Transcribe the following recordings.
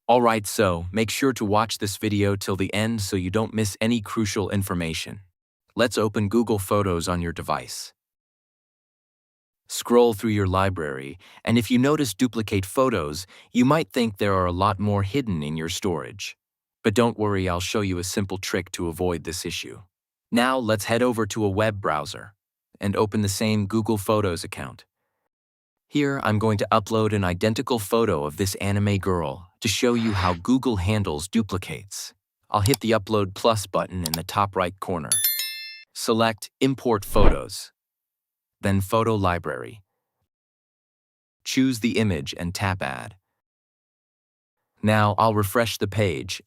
Alright, so make sure to watch this video till the end so you don't miss any crucial information. Let's open Google Photos on your device. Scroll through your library, and if you notice duplicate photos, you might think there are a lot more hidden in your storage. But don't worry, I'll show you a simple trick to avoid this issue. Now let's head over to a web browser and open the same Google Photos account. Here, I'm going to upload an identical photo of this anime girl to show you how Google handles duplicates. I'll hit the Upload Plus button in the top right corner. Select Import Photos, then Photo Library. Choose the image and tap Add. Now I'll refresh the page,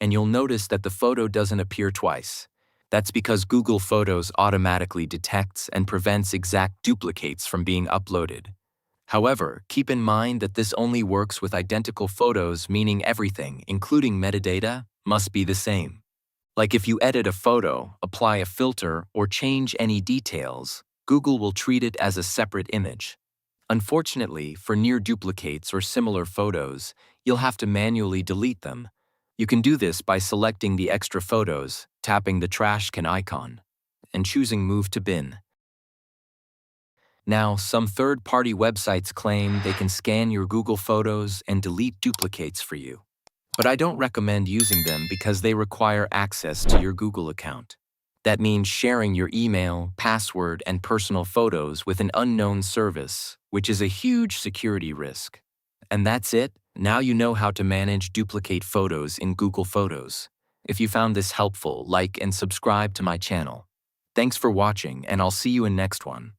and you'll notice that the photo doesn't appear twice. That's because Google Photos automatically detects and prevents exact duplicates from being uploaded. However, keep in mind that this only works with identical photos, meaning everything, including metadata, must be the same. Like if you edit a photo, apply a filter, or change any details, Google will treat it as a separate image. Unfortunately, for near duplicates or similar photos, you'll have to manually delete them. You can do this by selecting the extra photos, tapping the trash can icon, and choosing Move to Bin. Now, some third-party websites claim they can scan your Google Photos and delete duplicates for you. But I don't recommend using them because they require access to your Google account. That means sharing your email, password, and personal photos with an unknown service, which is a huge security risk. And that's it. Now you know how to manage duplicate photos in Google Photos. If you found this helpful, like and subscribe to my channel. Thanks for watching, and I'll see you in next one.